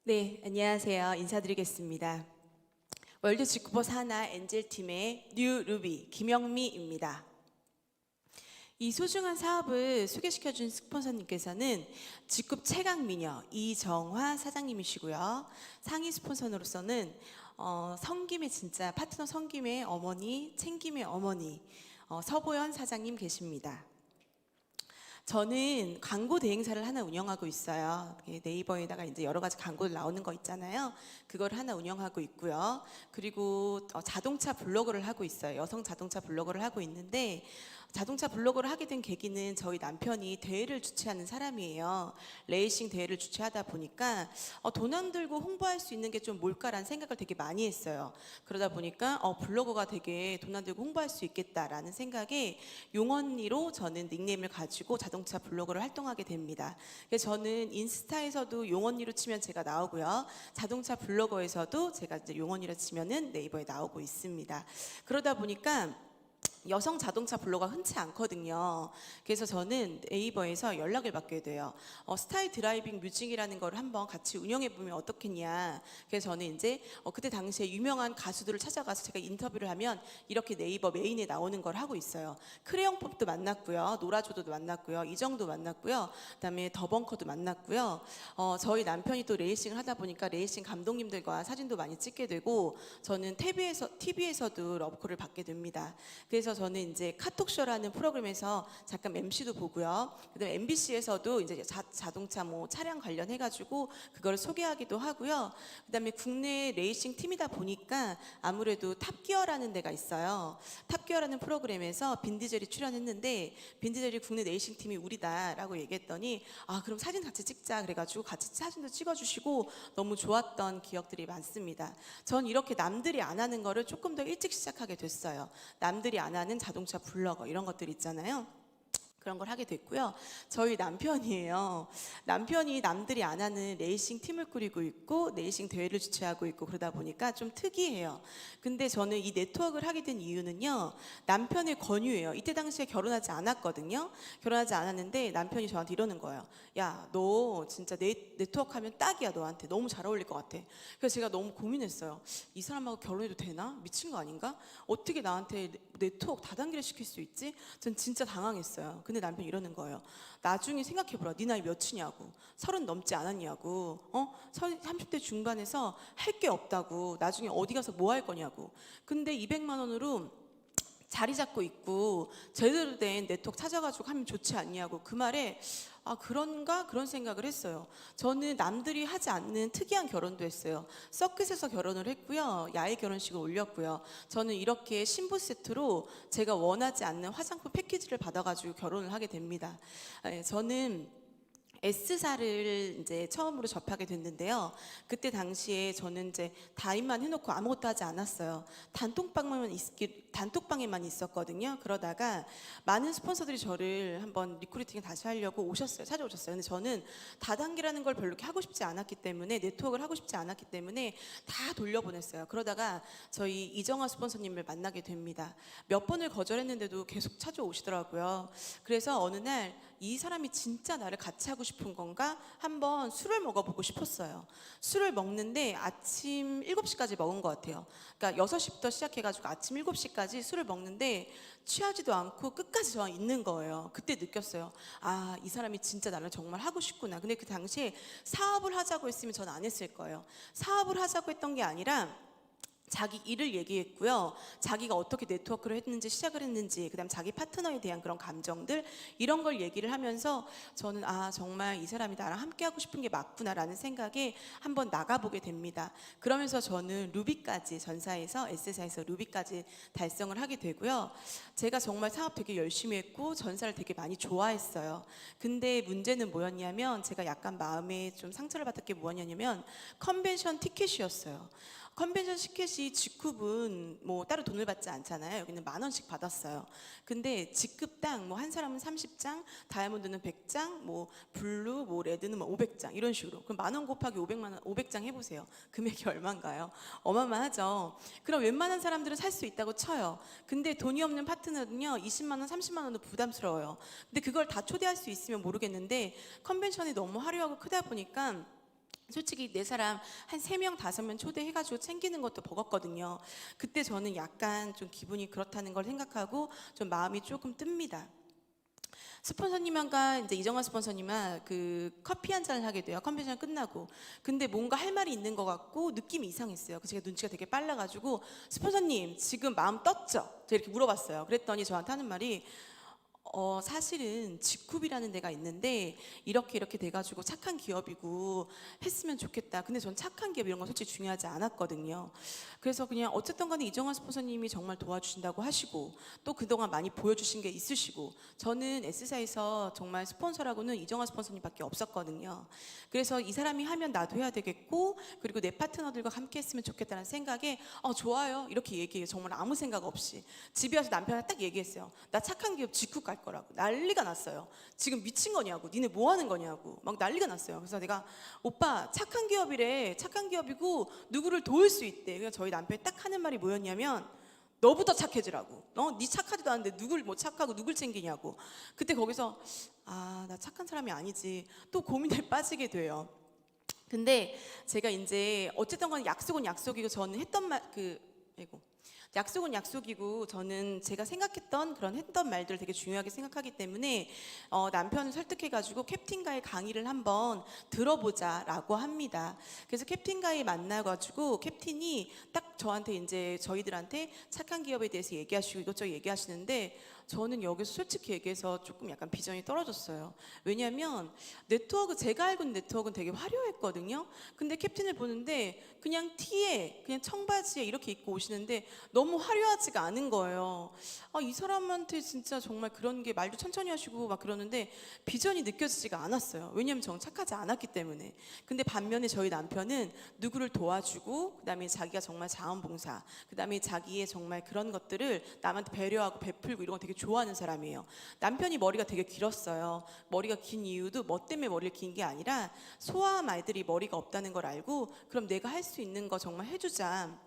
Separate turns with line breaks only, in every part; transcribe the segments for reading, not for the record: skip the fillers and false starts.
네, 안녕하세요. 인사드리겠습니다. 월드 직구버 산하 엔젤팀의 뉴 루비 김영미입니다. 이 소중한 사업을 소개시켜준 스폰서님께서는 직급 최강 미녀 이정화 사장님이시고요. 상위 스폰서로서는 성김의 진짜 파트너 성김의 어머니, 챙김의 어머니 서보연 사장님 계십니다. 저는 광고 대행사를 하나 운영하고 있어요. 네이버에다가 이제 여러 가지 광고를 나오는 거 있잖아요. 그걸 하나 운영하고 있고요. 그리고 자동차 블로거를 하고 있어요. 여성 자동차 블로거를 하고 있는데 자동차 블로거를 하게 된 계기는 저희 남편이 대회를 주최하는 사람이에요. 레이싱 대회를 주최하다 보니까 돈 안 들고 홍보할 수 있는 게 좀 뭘까라는 생각을 되게 많이 했어요. 그러다 보니까 블로거가 되게 돈 안 들고 홍보할 수 있겠다라는 생각에 용언니로 저는 닉네임을 가지고 자동차 블로거를 활동하게 됩니다. 그래서 저는 인스타에서도 용언니로 치면 제가 나오고요. 자동차 블로거에서도 제가 이제 용언니로 치면은 네이버에 나오고 있습니다. 그러다 보니까 여성 자동차 블로거가 흔치 않거든요. 그래서 저는 네이버에서 연락을 받게 돼요. 스타일 드라이빙 뮤직이라는 걸 한번 같이 운영해 보면 어떻겠냐. 그래서 저는 이제 그때 당시에 유명한 가수들을 찾아가서 제가 인터뷰를 하면 이렇게 네이버 메인에 나오는 걸 하고 있어요. 크레용pop도 만났고요, 노라조도 만났고요, 이정도 만났고요, 그다음에 더벙커도 만났고요. 저희 남편이 또 레이싱을 하다 보니까 레이싱 감독님들과 사진도 많이 찍게 되고 저는 TV에서도 러브콜을 받게 됩니다. 그래서 저는 이제 카톡쇼라는 프로그램에서 잠깐 MC도 보고요. 그다음에 MBC에서도 이제 자동차 뭐 차량 관련해가지고 그걸 소개하기도 하고요. 그다음에 국내 레이싱 팀이다 보니까 아무래도 탑기어라는 데가 있어요. 탑기어라는 프로그램에서 빈디젤이 출연했는데 빈디젤이 국내 레이싱 팀이 우리다라고 얘기했더니 그럼 사진 같이 찍자 그래가지고 같이 사진도 찍어주시고 너무 좋았던 기억들이 많습니다. 전 이렇게 남들이 안 하는 거를 조금 더 일찍 시작하게 됐어요. 남들이 안 하는 자동차 블로거 이런 것들 있잖아요. 그런 걸 하게 됐고요. 저희 남편이에요. 남편이 남들이 안 하는 레이싱 팀을 꾸리고 있고 레이싱 대회를 주최하고 있고 그러다 보니까 좀 특이해요. 근데 저는 이 네트워크를 하게 된 이유는요. 남편의 권유예요. 이때 당시에 결혼하지 않았거든요. 결혼하지 않았는데 남편이 저한테 이러는 거예요. 야, 너 진짜 네트워크 하면 딱이야. 너한테 너무 잘 어울릴 것 같아. 그래서 제가 너무 고민했어요. 이 사람하고 결혼해도 되나? 미친 거 아닌가? 어떻게 나한테 네트워크 다단계를 시킬 수 있지? 전 진짜 당황했어요. 근데 남편이 이러는 거예요. 나중에 생각해보라. 네 나이 몇이냐고. 30 넘지 않았냐고. 30대 중반에서 할 게 없다고. 나중에 어디 가서 뭐 할 거냐고. 근데 200만 원으로 자리 잡고 있고 제대로 된 네트워크 찾아가지고 하면 좋지 않냐고. 그 말에 그런가? 그런 생각을 했어요. 저는 남들이 하지 않는 특이한 결혼도 했어요. 서킷에서 결혼을 했고요. 야외 결혼식을 올렸고요. 저는 이렇게 신부 세트로 제가 원하지 않는 화장품 패키지를 받아가지고 결혼을 하게 됩니다. 저는 S사를 이제 처음으로 접하게 됐는데요. 그때 당시에 저는 이제 다입만 해놓고 아무것도 하지 않았어요. 단톡방에만 있었거든요. 그러다가 많은 스폰서들이 저를 한번 리크루팅을 다시 하려고 찾아오셨어요. 근데 저는 다단계라는 걸 별로 이렇게 하고 싶지 않았기 때문에 네트워크를 하고 싶지 않았기 때문에 다 돌려보냈어요. 그러다가 저희 이정화 스폰서님을 만나게 됩니다. 몇 번을 거절했는데도 계속 찾아오시더라고요. 그래서 어느 날 이 사람이 진짜 나를 같이 하고 싶은 건가? 한번 술을 먹어보고 싶었어요. 술을 먹는데 아침 7시까지 먹은 것 같아요. 그러니까 6시부터 시작해가지고 아침 7시까지 술을 먹는데 취하지도 않고 끝까지 저와 있는 거예요. 그때 느꼈어요. 이 사람이 진짜 나를 정말 하고 싶구나. 근데 그 당시에 사업을 하자고 했으면 저는 안 했을 거예요. 사업을 하자고 했던 게 아니라 자기 일을 얘기했고요. 자기가 어떻게 네트워크를 했는지 시작을 했는지 그다음 자기 파트너에 대한 그런 감정들 이런 걸 얘기를 하면서 저는 정말 이 사람이 나랑 함께 하고 싶은 게 맞구나라는 생각에 한번 나가보게 됩니다. 그러면서 저는 루비까지 전사에서 S사에서 루비까지 달성을 하게 되고요. 제가 정말 사업 되게 열심히 했고 전사를 되게 많이 좋아했어요. 근데 문제는 뭐였냐면 제가 약간 마음에 좀 상처를 받은 게 뭐였냐면 컨벤션 티켓이었어요. 컨벤션 티켓이 직급은 뭐 따로 돈을 받지 않잖아요. 여기는 10,000원씩 받았어요. 근데 직급당 뭐 한 사람은 30장, 다이아몬드는 100장, 뭐 블루, 뭐 레드는 뭐 500장 이런 식으로. 그럼 10,000원 곱하기 500만 원, 500장 해보세요. 금액이 얼마인가요? 어마어마하죠. 그럼 웬만한 사람들은 살 수 있다고 쳐요. 근데 돈이 없는 파트너는요 20만 원, 30만 원도 부담스러워요. 근데 그걸 다 초대할 수 있으면 모르겠는데 컨벤션이 너무 화려하고 크다 보니까 솔직히 내 사람 한 3명, 5명 초대해가지고 챙기는 것도 버겁거든요. 그때 저는 약간 좀 기분이 그렇다는 걸 생각하고 좀 마음이 조금 뜹니다. 스폰서님과 이제 이정환 스폰서님과 그 커피 한 잔을 하게 돼요. 컨벤션 끝나고. 근데 뭔가 할 말이 있는 것 같고 느낌이 이상했어요. 제가 눈치가 되게 빨라가지고 스폰서님 지금 마음 떴죠? 제가 이렇게 물어봤어요. 그랬더니 저한테 하는 말이 사실은 지쿱이라는 데가 있는데 이렇게 돼가지고 착한 기업이고 했으면 좋겠다. 근데 전 착한 기업 이런 건 솔직히 중요하지 않았거든요. 그래서 그냥 어쨌든 간에 이정환 스폰서님이 정말 도와주신다고 하시고 또 그동안 많이 보여주신 게 있으시고 저는 S사에서 정말 스폰서라고는 이정환 스폰서님밖에 없었거든요. 그래서 이 사람이 하면 나도 해야 되겠고 그리고 내 파트너들과 함께 했으면 좋겠다는 생각에 좋아요 이렇게 얘기해요. 정말 아무 생각 없이 집에 와서 남편한테 딱 얘기했어요. 나 착한 기업 지쿱 갈 거라고. 난리가 났어요. 지금 미친 거냐고, 니네 뭐 하는 거냐고 막 난리가 났어요. 그래서 내가 오빠 착한 기업이래. 착한 기업이고 누구를 도울 수 있대. 그래서 저희 남편이 딱 하는 말이 뭐였냐면 너부터 착해지라고. 네 착하지도 않은데 누굴 뭐 착하고 누굴 챙기냐고. 그때 거기서 나 착한 사람이 아니지 또 고민에 빠지게 돼요. 근데 제가 이제 어쨌든 간에 약속은 약속이고 저는 했던 말 약속은 약속이고 저는 제가 생각했던 그런 했던 말들을 되게 중요하게 생각하기 때문에 남편을 설득해가지고 캡틴가의 강의를 한번 들어보자라고 합니다. 그래서 캡틴가에 만나가지고 캡틴이 딱 저한테 이제 저희들한테 착한 기업에 대해서 얘기하시고 이것저것 얘기하시는데 저는 여기서 솔직히 얘기해서 조금 약간 비전이 떨어졌어요. 왜냐하면 제가 알고 있는 네트워크는 되게 화려했거든요. 근데 캡틴을 보는데 그냥 티에 그냥 청바지에 이렇게 입고 오시는데 너무 화려하지가 않은 거예요. 이 사람한테 진짜 정말 그런 게 말도 천천히 하시고 막 그러는데 비전이 느껴지지가 않았어요. 왜냐하면 저는 착하지 않았기 때문에. 근데 반면에 저희 남편은 누구를 도와주고 그다음에 자기가 정말 자원봉사 그다음에 자기의 정말 그런 것들을 남한테 배려하고 베풀고 이런 거 되게 좋아하는 사람이에요. 남편이 머리가 되게 길었어요. 머리가 긴 이유도 뭐 때문에 머리를 긴 게 아니라 소아암 아이들이 머리가 없다는 걸 알고 그럼 내가 할 수 있는 거 정말 해주자.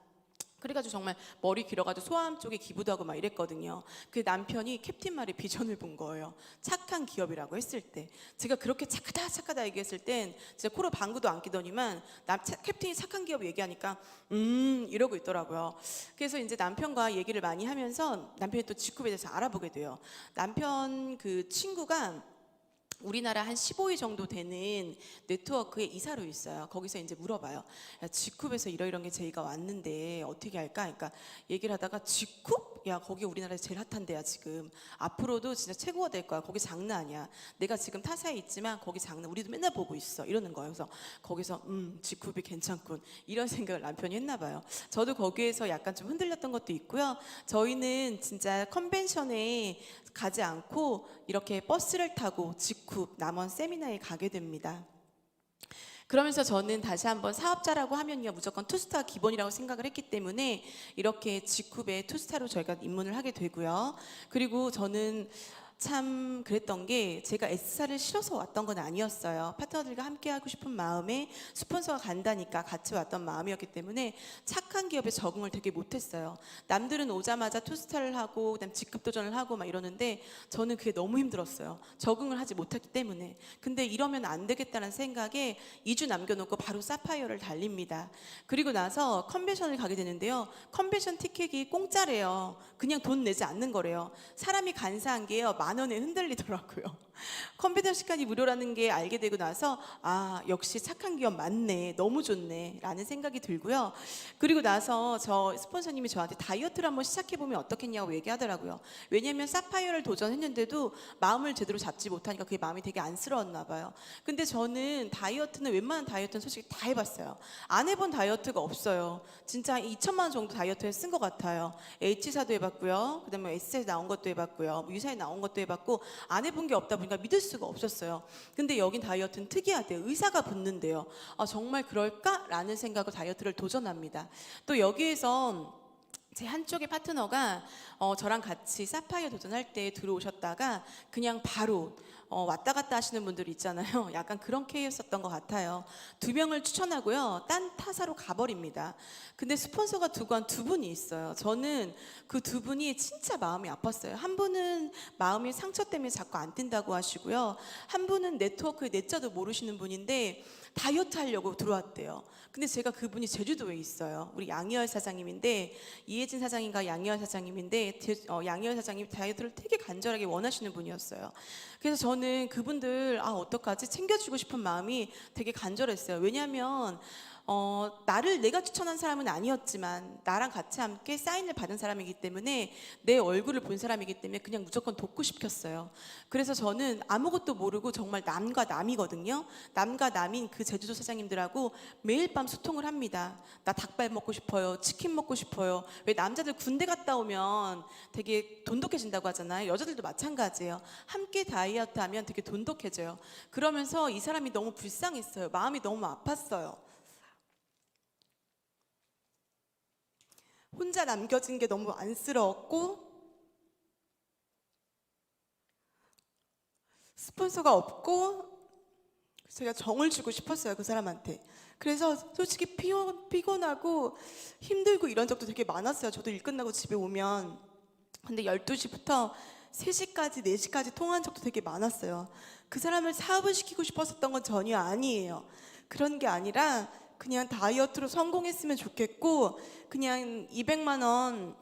그래가지고 정말 머리 길어가지고 소아암 쪽에 기부도 하고 막 이랬거든요. 그 남편이 캡틴 말에 비전을 본 거예요. 착한 기업이라고 했을 때 제가 그렇게 착하다 얘기했을 땐 진짜 코로 방구도 안 끼더니만 캡틴이 착한 기업 얘기하니까 이러고 있더라고요. 그래서 이제 남편과 얘기를 많이 하면서 남편이 또 지쿱에 대해서 알아보게 돼요. 남편 그 친구가 우리나라 한 15위 정도 되는 네트워크에 이사로 있어요. 거기서 이제 물어봐요. 야, 지쿱에서 이러이런 게 제의가 왔는데 어떻게 할까? 그러니까 얘기를 하다가 지쿱? 야, 거기 우리나라에서 제일 핫한 데야 지금. 앞으로도 진짜 최고가 될 거야. 거기 장난 아니야. 내가 지금 타사에 있지만 거기 장난 우리도 맨날 보고 있어. 이러는 거예요. 그래서 거기서 지쿱이 괜찮군. 이런 생각을 남편이 했나 봐요. 저도 거기에서 약간 좀 흔들렸던 것도 있고요. 저희는 진짜 컨벤션에 가지 않고 이렇게 버스를 타고 지쿱 남원 세미나에 가게 됩니다. 그러면서 저는 다시 한번 사업자라고 하면요 무조건 투스타가 기본이라고 생각을 했기 때문에 이렇게 지쿱에 투스타로 저희가 입문을 하게 되고요. 그리고 저는 참 그랬던 게 제가 S사를 싫어서 왔던 건 아니었어요. 파트너들과 함께 하고 싶은 마음에 스폰서가 간다니까 같이 왔던 마음이었기 때문에 착한 기업에 적응을 되게 못했어요. 남들은 오자마자 투스타를 하고 그다음 직급 도전을 하고 막 이러는데 저는 그게 너무 힘들었어요. 적응을 하지 못했기 때문에. 근데 이러면 안 되겠다는 생각에 2주 남겨놓고 바로 사파이어를 달립니다. 그리고 나서 컨벤션을 가게 되는데요. 컨벤션 티켓이 공짜래요. 그냥 돈 내지 않는 거래요. 사람이 간사한 게요. 10,000원에 흔들리더라고요. 컴퓨터 시간이 무료라는 게 알게 되고 나서 역시 착한 기업 맞네, 너무 좋네 라는 생각이 들고요. 그리고 나서 저 스폰서님이 저한테 다이어트를 한번 시작해보면 어떻겠냐고 얘기하더라고요. 왜냐하면 사파이어를 도전했는데도 마음을 제대로 잡지 못하니까 그게 마음이 되게 안쓰러웠나 봐요. 근데 저는 웬만한 다이어트는 솔직히 다 해봤어요. 안 해본 다이어트가 없어요. 진짜 2천만 원 정도 다이어트에 쓴 것 같아요. H사도 해봤고요. 그 다음에 S에 나온 것도 해봤고요. 유사에 나온 것도 해봤고 안 해본 게 없다 보니까 믿을 수가 없었어요. 근데 여긴 다이어트는 특이하대요. 의사가 붙는데요. 정말 그럴까? 라는 생각으로 다이어트를 도전합니다. 또 여기에서 제 한쪽의 파트너가 저랑 같이 사파이어 도전할 때 들어오셨다가 그냥 바로 왔다 갔다 하시는 분들 있잖아요. 약간 그런 케이스였던 것 같아요. 2명을 추천하고요. 딴 타사로 가버립니다. 근데 스폰서가 두고 한 2분이 있어요. 저는 그 2분이 진짜 마음이 아팠어요. 한 분은 마음이 상처 때문에 자꾸 안 뛴다고 하시고요. 한 분은 네트워크의 내자도 모르시는 분인데 다이어트 하려고 들어왔대요. 근데 제가 그분이 제주도에 있어요. 우리 양희열 사장님인데, 이혜진 사장님과 양희열 사장님인데, 양희열 사장님이 다이어트를 되게 간절하게 원하시는 분이었어요. 그래서 저는 그분들 어떡하지? 챙겨주고 싶은 마음이 되게 간절했어요. 왜냐하면 나를 내가 추천한 사람은 아니었지만 나랑 같이 함께 사인을 받은 사람이기 때문에, 내 얼굴을 본 사람이기 때문에 그냥 무조건 돕고 싶었어요. 그래서 저는 아무것도 모르고 정말 남과 남이거든요. 남과 남인 그 제주도 사장님들하고 매일 밤 소통을 합니다. 나 닭발 먹고 싶어요. 치킨 먹고 싶어요. 왜 남자들 군대 갔다 오면 되게 돈독해진다고 하잖아요. 여자들도 마찬가지예요. 함께 다이어트 하면 되게 돈독해져요. 그러면서 이 사람이 너무 불쌍했어요. 마음이 너무 아팠어요. 혼자 남겨진 게 너무 안쓰러웠고, 스폰서가 없고, 제가 정을 주고 싶었어요, 그 사람한테. 그래서 솔직히 피곤하고 힘들고 이런 적도 되게 많았어요. 저도 일 끝나고 집에 오면. 근데 12시부터 3시까지 4시까지 통화한 적도 되게 많았어요. 그 사람을 사업을 시키고 싶었던 건 전혀 아니에요. 그런 게 아니라 그냥 다이어트로 성공했으면 좋겠고, 그냥 200만 원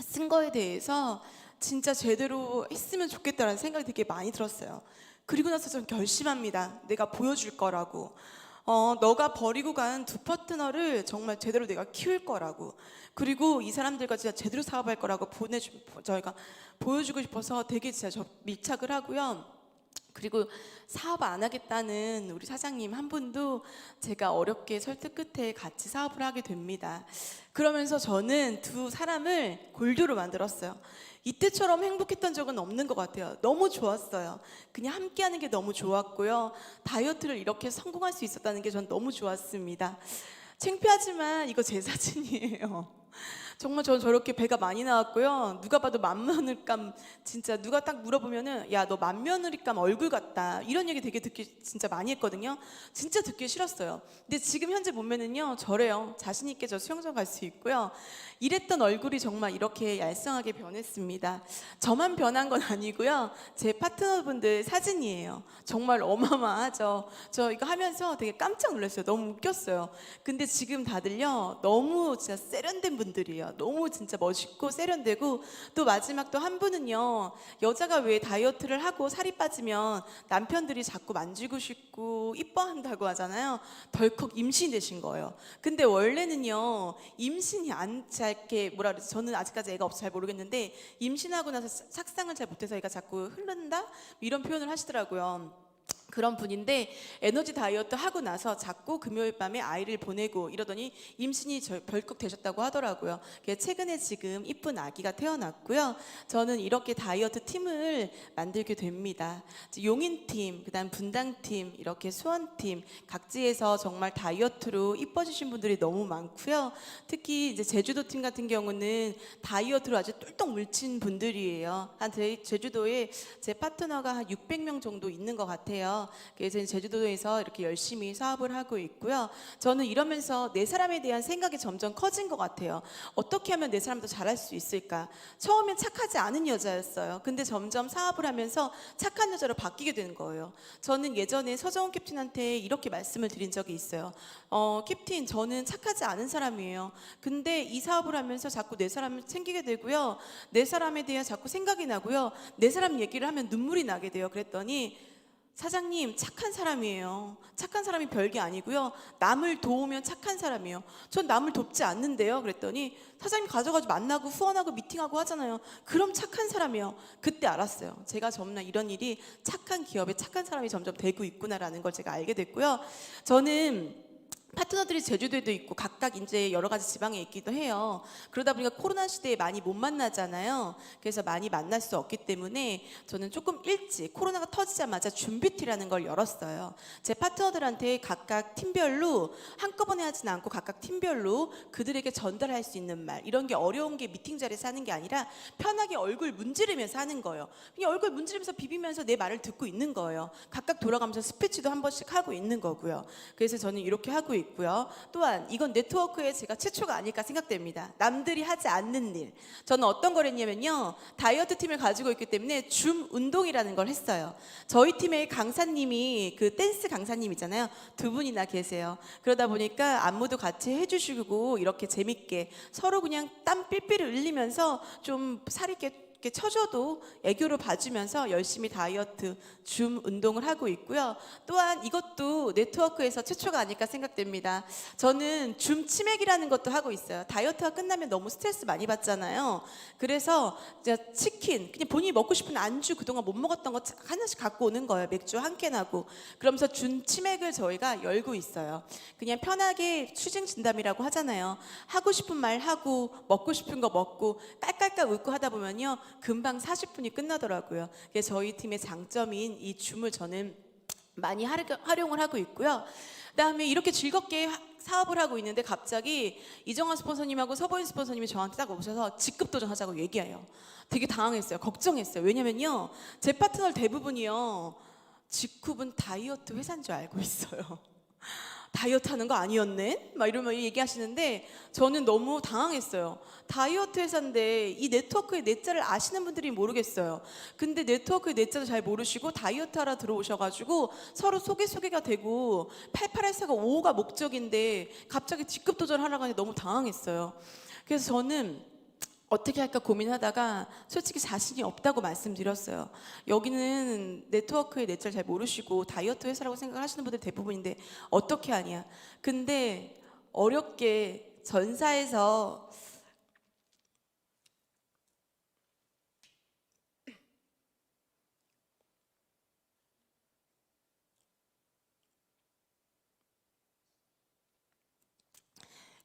쓴 거에 대해서 진짜 제대로 했으면 좋겠다라는 생각이 되게 많이 들었어요. 그리고 나서 좀 결심합니다. 내가 보여줄 거라고. 너가 버리고 간 2 파트너를 정말 제대로 내가 키울 거라고. 그리고 이 사람들과 진짜 제대로 사업할 거라고 저희가 보여주고 싶어서 되게 진짜 밀착을 하고요. 그리고 사업 안 하겠다는 우리 사장님 한 분도 제가 어렵게 설득 끝에 같이 사업을 하게 됩니다. 그러면서 저는 2 사람을 골드로 만들었어요. 이때처럼 행복했던 적은 없는 것 같아요. 너무 좋았어요. 그냥 함께하는 게 너무 좋았고요. 다이어트를 이렇게 성공할 수 있었다는 게 전 너무 좋았습니다. 창피하지만 이거 제 사진이에요. 정말 저는 저렇게 배가 많이 나왔고요. 누가 봐도 만며느리감, 진짜 누가 딱 물어보면은 야, 너 만며느리감 얼굴 같다, 이런 얘기 되게 듣기 진짜 많이 했거든요. 진짜 듣기 싫었어요. 근데 지금 현재 보면은요, 저래요. 자신 있게 저 수영장 갈 수 있고요. 이랬던 얼굴이 정말 이렇게 얄쌍하게 변했습니다. 저만 변한 건 아니고요. 제 파트너분들 사진이에요. 정말 어마어마하죠. 저 이거 하면서 되게 깜짝 놀랐어요. 너무 웃겼어요. 근데 지금 다들요, 너무 진짜 세련된 분들이에요. 너무 진짜 멋있고 세련되고, 또 마지막 또 한 분은요, 여자가 왜 다이어트를 하고 살이 빠지면 남편들이 자꾸 만지고 싶고 이뻐한다고 하잖아요. 덜컥 임신되신 거예요. 근데 원래는요, 임신이 이렇게 뭐라 그러지? 저는 아직까지 애가 없어서 잘 모르겠는데, 임신하고 나서 삭상을 잘 못해서 애가 자꾸 흐른다? 이런 표현을 하시더라고요. 그런 분인데, 에너지 다이어트 하고 나서 자꾸 금요일 밤에 아이를 보내고 이러더니 임신이 벌컥 되셨다고 하더라고요. 최근에 지금 이쁜 아기가 태어났고요. 저는 이렇게 다이어트 팀을 만들게 됩니다. 용인팀, 그다음 분당팀, 이렇게 수원팀, 각지에서 정말 다이어트로 이뻐지신 분들이 너무 많고요. 특히 이제 제주도 팀 같은 경우는 다이어트로 아주 똘똘 뭉친 분들이에요. 제주도에 제 파트너가 한 600명 정도 있는 것 같아요. 그래서 제주도에서 이렇게 열심히 사업을 하고 있고요. 저는 이러면서 내 사람에 대한 생각이 점점 커진 것 같아요. 어떻게 하면 내 사람도 잘할 수 있을까? 처음엔 착하지 않은 여자였어요. 근데 점점 사업을 하면서 착한 여자로 바뀌게 되는 거예요. 저는 예전에 서정훈 캡틴한테 이렇게 말씀을 드린 적이 있어요. 캡틴, 저는 착하지 않은 사람이에요. 근데 이 사업을 하면서 자꾸 내 사람을 챙기게 되고요. 내 사람에 대해 자꾸 생각이 나고요. 내 사람 얘기를 하면 눈물이 나게 돼요. 그랬더니, 사장님, 착한 사람이에요. 착한 사람이 별게 아니고요. 남을 도우면 착한 사람이에요. 전 남을 돕지 않는데요. 그랬더니 사장님 가져가지고 만나고 후원하고 미팅하고 하잖아요. 그럼 착한 사람이에요. 그때 알았어요. 제가 정말 이런 일이 착한 기업에 착한 사람이 점점 되고 있구나라는 걸 제가 알게 됐고요. 저는 파트너들이 제주도에도 있고 각각 이제 여러 가지 지방에 있기도 해요. 그러다 보니까 코로나 시대에 많이 못 만나잖아요. 그래서 많이 만날 수 없기 때문에 저는 조금 일찍 코로나가 터지자마자 준비티라는 걸 열었어요. 제 파트너들한테 각각 팀별로 한꺼번에 하진 않고 각각 팀별로 그들에게 전달할 수 있는 말, 이런 게 어려운 게 미팅 자리에서 하는 게 아니라 편하게 얼굴 문지르면서 하는 거예요. 그냥 얼굴 문지르면서 비비면서 내 말을 듣고 있는 거예요. 각각 돌아가면서 스피치도 한 번씩 하고 있는 거고요. 그래서 저는 이렇게 하고 있고요. 또한 이건 네트워크에 제가 최초가 아닐까 생각됩니다. 남들이 하지 않는 일. 저는 어떤 걸 했냐면요, 다이어트 팀을 가지고 있기 때문에 줌 운동이라는 걸 했어요. 저희 팀의 강사님이 그 댄스 강사님이잖아요. 두 분이나 계세요. 그러다 보니까 안무도 같이 해주시고 이렇게 재밌게 서로 그냥 땀 삘삘 흘리면서 좀 살이 이렇게 쳐줘도 애교로 봐주면서 열심히 다이어트 줌 운동을 하고 있고요. 또한 이것도 네트워크에서 최초가 아닐까 생각됩니다. 저는 줌 치맥이라는 것도 하고 있어요. 다이어트가 끝나면 너무 스트레스 많이 받잖아요. 그래서 치킨, 그냥 본인이 먹고 싶은 안주, 그동안 못 먹었던 거 하나씩 갖고 오는 거예요. 맥주 한 캔하고. 그러면서 줌 치맥을 저희가 열고 있어요. 그냥 편하게 취중 진담이라고 하잖아요. 하고 싶은 말 하고 먹고 싶은 거 먹고 깔깔깔 웃고 하다 보면요, 금방 40분이 끝나더라고요. 그래서 저희 팀의 장점인 이 줌을 저는 많이 활용을 하고 있고요. 그다음에 이렇게 즐겁게 사업을 하고 있는데 갑자기 이정환 스폰서님하고 서보인 스폰서님이 저한테 딱 오셔서 직급 도전하자고 얘기해요. 되게 당황했어요. 걱정했어요. 왜냐면요, 제 파트너 대부분이요, 직급은 다이어트 회사인 줄 알고 있어요. 다이어트 하는 거 아니었네? 막 이러면 얘기하시는데 저는 너무 당황했어요. 다이어트 회사인데 이 네트워크의 내자를 아시는 분들이 모르겠어요. 근데 네트워크의 내자도 잘 모르시고 다이어트 하러 들어오셔가지고 서로 소개가 되고 8814가 5가 목적인데 갑자기 직급 도전하라고 하니 너무 당황했어요. 그래서 저는 어떻게 할까 고민하다가 솔직히 자신이 없다고 말씀드렸어요. 여기는 네트워크의 내자를 잘 모르시고 다이어트 회사라고 생각하시는 분들 대부분인데 어떻게 하냐. 근데 어렵게 전사에서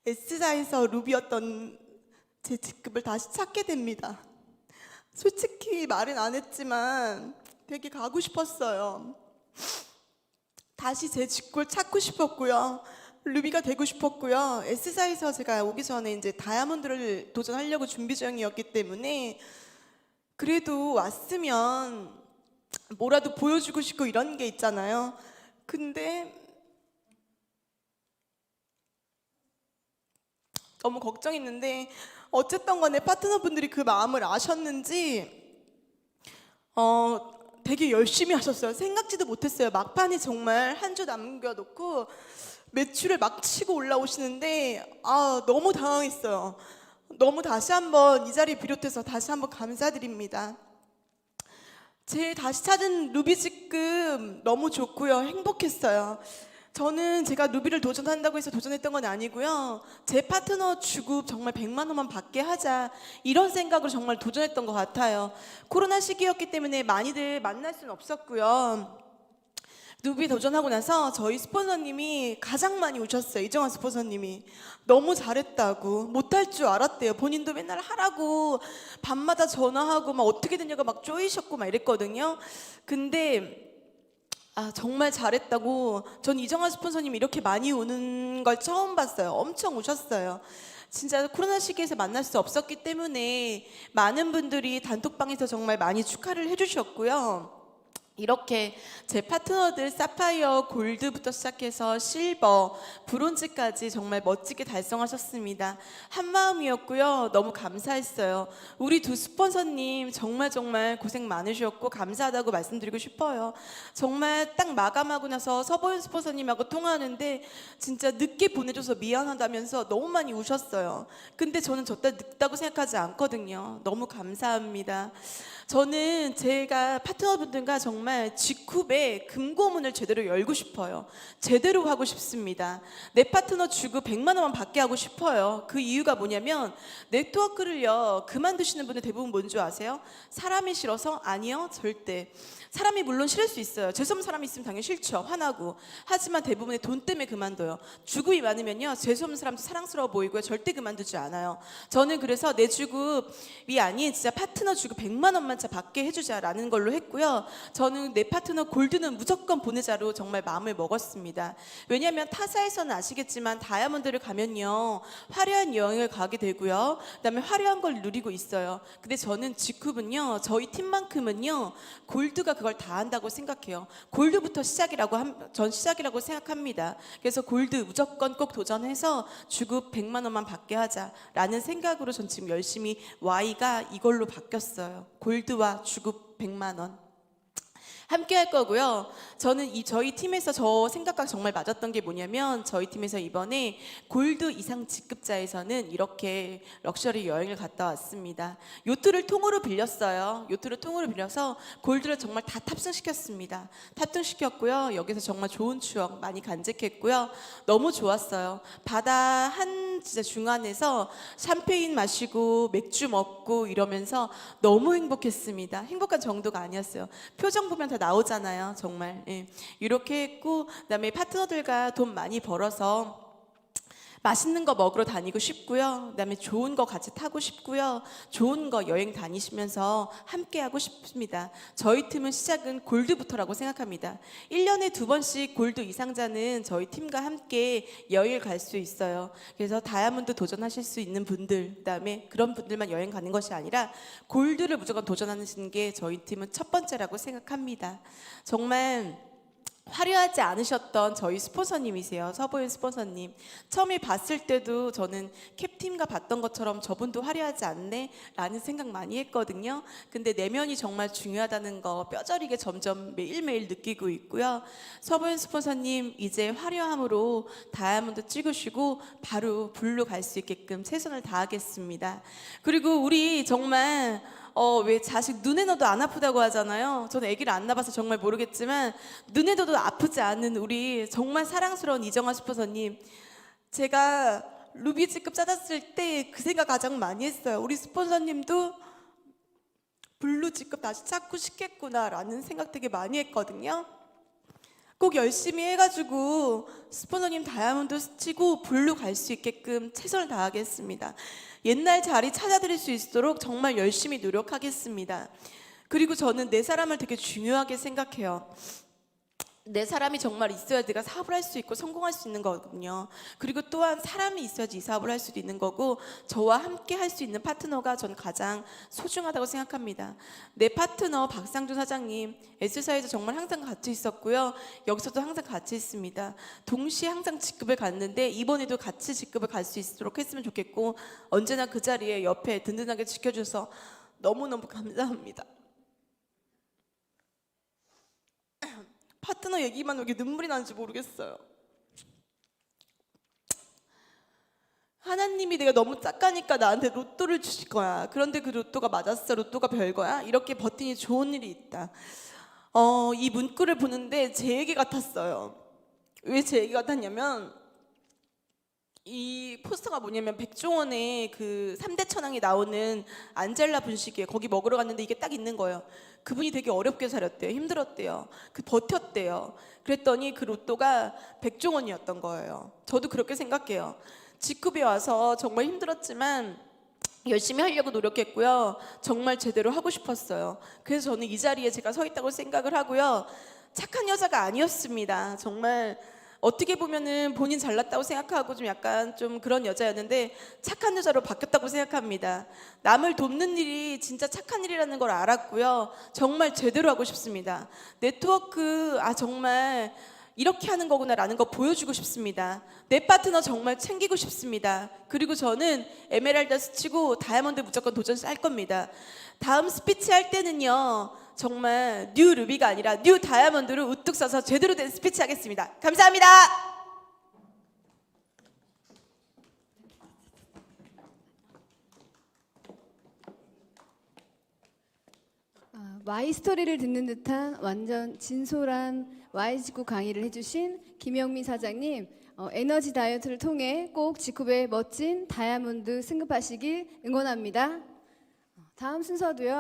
S사에서 루비였던 제 직급을 다시 찾게 됩니다. 솔직히 말은 안 했지만 되게 가고 싶었어요. 다시 제 직급을 찾고 싶었고요. 루비가 되고 싶었고요. S사에서 제가 오기 전에 이제 다이아몬드를 도전하려고 준비 중이었기 때문에 그래도 왔으면 뭐라도 보여주고 싶고 이런 게 있잖아요. 근데 너무 걱정했는데 어쨌든 간에 파트너분들이 그 마음을 아셨는지 되게 열심히 하셨어요. 생각지도 못했어요. 막판에 정말 한 주 남겨놓고 매출을 막 치고 올라오시는데 너무 당황했어요. 너무 다시 한번 이 자리 비롯해서 다시 한번 감사드립니다. 제 다시 찾은 루비 직급 너무 좋고요. 행복했어요. 저는 제가 루비를 도전한다고 해서 도전했던 건 아니고요. 제 파트너 주급 정말 100만 원만 받게 하자, 이런 생각으로 정말 도전했던 것 같아요. 코로나 시기였기 때문에 많이들 만날 수는 없었고요. 루비 도전하고 나서 저희 스폰서님이 가장 많이 우셨어요. 이정환 스폰서님이 너무 잘했다고, 못할 줄 알았대요. 본인도 맨날 하라고 밤마다 전화하고 막 어떻게 되냐고 막 쪼이셨고 막 이랬거든요. 근데 정말 잘했다고. 전 이정환 스폰서님이 이렇게 많이 우는 걸 처음 봤어요. 엄청 우셨어요. 진짜 코로나 시기에서 만날 수 없었기 때문에 많은 분들이 단톡방에서 정말 많이 축하를 해주셨고요. 이렇게 제 파트너들 사파이어, 골드부터 시작해서 실버, 브론즈까지 정말 멋지게 달성하셨습니다. 한마음이었고요. 너무 감사했어요. 우리 두 스폰서님 정말 고생 많으셨고 감사하다고 말씀드리고 싶어요. 정말 딱 마감하고 나서 서보현 스폰서님하고 통화하는데 진짜 늦게 보내줘서 미안하다면서 너무 많이 우셨어요. 근데 저는 저 때 늦다고 생각하지 않거든요. 너무 감사합니다. 저는 제가 파트너분들과 정말 정말 직후에 금고문을 제대로 열고 싶어요. 제대로 하고 싶습니다. 내 파트너 주고 100만 원만 받게 하고 싶어요. 그 이유가 뭐냐면 네트워크를요 그만두시는 분들 대부분 뭔 줄 아세요? 사람이 싫어서? 아니요, 절대. 사람이 물론 싫을 수 있어요. 재수없는 사람이 있으면 당연히 싫죠. 화나고. 하지만 대부분의 돈 때문에 그만둬요. 주급이 많으면요 재수없는 사람도 사랑스러워 보이고요 절대 그만두지 않아요. 저는 그래서 내 주급이 아닌 진짜 파트너 주급 100만 원만 진짜 받게 해주자라는 걸로 했고요. 저는 내 파트너 골드는 무조건 보내자로 정말 마음을 먹었습니다. 왜냐하면 타사에서는 아시겠지만 다이아몬드를 가면요 화려한 여행을 가게 되고요, 그다음에 화려한 걸 누리고 있어요. 근데 저는 직급은요 저희 팀만큼은요 골드가 그걸 다 한다고 생각해요. 골드부터 전 시작이라고 생각합니다. 그래서 골드 무조건 꼭 도전해서 주급 100만 원만 받게 하자라는 생각으로 전 지금 열심히 Y가 이걸로 바뀌었어요. 골드와 주급 100만 원 함께 할 거고요. 저는 저희 팀에서 저 생각과 정말 맞았던 게 뭐냐면 저희 팀에서 이번에 골드 이상 직급자에서는 이렇게 럭셔리 여행을 갔다 왔습니다. 요트를 통으로 빌렸어요. 요트를 통으로 빌려서 골드를 정말 다 탑승시켰습니다. 탑승시켰고요. 여기서 정말 좋은 추억 많이 간직했고요. 너무 좋았어요. 바다 한 진짜 중간에서 샴페인 마시고 맥주 먹고 이러면서 너무 행복했습니다. 행복한 정도가 아니었어요. 표정 보면 다 나오잖아요. 정말 이렇게 했고, 그다음에 파트너들과 돈 많이 벌어서 맛있는 거 먹으러 다니고 싶고요. 그다음에 좋은 거 같이 타고 싶고요. 좋은 거 여행 다니시면서 함께 하고 싶습니다. 저희 팀은 시작은 골드부터라고 생각합니다. 1년에 2번씩 골드 이상자는 저희 팀과 함께 여행을 갈 수 있어요. 그래서 다이아몬드 도전하실 수 있는 분들, 그다음에 그런 분들만 여행 가는 것이 아니라 골드를 무조건 도전하시는 게 저희 팀은 첫 번째라고 생각합니다. 정말 화려하지 않으셨던 저희 스폰서님이세요. 서보현 스폰서님. 처음에 봤을 때도 저는 캡틴과 봤던 것처럼 저분도 화려하지 않네? 라는 생각 많이 했거든요. 근데 내면이 정말 중요하다는 거 뼈저리게 점점 매일매일 느끼고 있고요. 서보현 스폰서님 이제 화려함으로 다이아몬드 찍으시고 바로 블루 갈 수 있게끔 최선을 다하겠습니다. 그리고 우리 정말 왜 자식 눈에 넣어도 안 아프다고 하잖아요. 저는 아기를 안 낳아봐서 정말 모르겠지만 눈에 넣어도 아프지 않은 우리 정말 사랑스러운 이정아 스폰서님, 제가 루비즈급 찾았을 때 그 생각 가장 많이 했어요. 우리 스폰서님도 블루지급 다시 찾고 싶겠구나라는 생각 되게 많이 했거든요. 꼭 열심히 해가지고 스폰서님 다이아몬드 치고 블루 갈 수 있게끔 최선을 다하겠습니다. 옛날 자리 찾아드릴 수 있도록 정말 열심히 노력하겠습니다. 그리고 저는 내 사람을 되게 중요하게 생각해요. 내 사람이 정말 있어야 내가 사업을 할 수 있고 성공할 수 있는 거거든요. 그리고 또한 사람이 있어야지 이 사업을 할 수도 있는 거고, 저와 함께 할 수 있는 파트너가 전 가장 소중하다고 생각합니다. 내 파트너 박상준 사장님, S사에도 정말 항상 같이 있었고요. 여기서도 항상 같이 있습니다. 동시에 항상 직급을 갔는데 이번에도 같이 직급을 갈 수 있도록 했으면 좋겠고, 언제나 그 자리에 옆에 든든하게 지켜줘서 너무너무 감사합니다. 파트너 얘기만 왜 이렇게 눈물이 나는지 모르겠어요. 하나님이 내가 너무 착하니까 나한테 로또를 주실 거야. 그런데 그 로또가 맞았어. 로또가 별거야. 이렇게 버티니 좋은 일이 있다. 이 문구를 보는데 제 얘기 같았어요. 왜 제 얘기 같았냐면, 이 포스터가 뭐냐면 백종원의 그 3대 천왕에 나오는 안젤라 분식이에요. 거기 먹으러 갔는데 이게 딱 있는 거예요. 그분이 되게 어렵게 살았대요. 힘들었대요. 버텼대요. 그랬더니 그 로또가 백종원이었던 거예요. 저도 그렇게 생각해요. 직급에 와서 정말 힘들었지만 열심히 하려고 노력했고요. 정말 제대로 하고 싶었어요. 그래서 저는 이 자리에 제가 서 있다고 생각을 하고요. 착한 여자가 아니었습니다. 정말 어떻게 보면은 본인 잘났다고 생각하고 좀 약간 좀 그런 여자였는데 착한 여자로 바뀌었다고 생각합니다. 남을 돕는 일이 진짜 착한 일이라는 걸 알았고요. 정말 제대로 하고 싶습니다. 네트워크 정말 이렇게 하는 거구나라는 거 보여주고 싶습니다. 내 파트너 정말 챙기고 싶습니다. 그리고 저는 에메랄드 치고 다이아몬드 무조건 도전할 겁니다. 다음 스피치 할 때는요, 정말 뉴 루비가 아니라 뉴 다이아몬드로 우뚝 서서 제대로 된 스피치 하겠습니다. 감사합니다.
Y스토리를 듣는 듯한 완전 진솔한 Y직구 강의를 해주신 김영민 사장님, 에너지 다이어트를 통해 꼭 지쿠베의 멋진 다이아몬드 승급하시길 응원합니다. 다음 순서도요.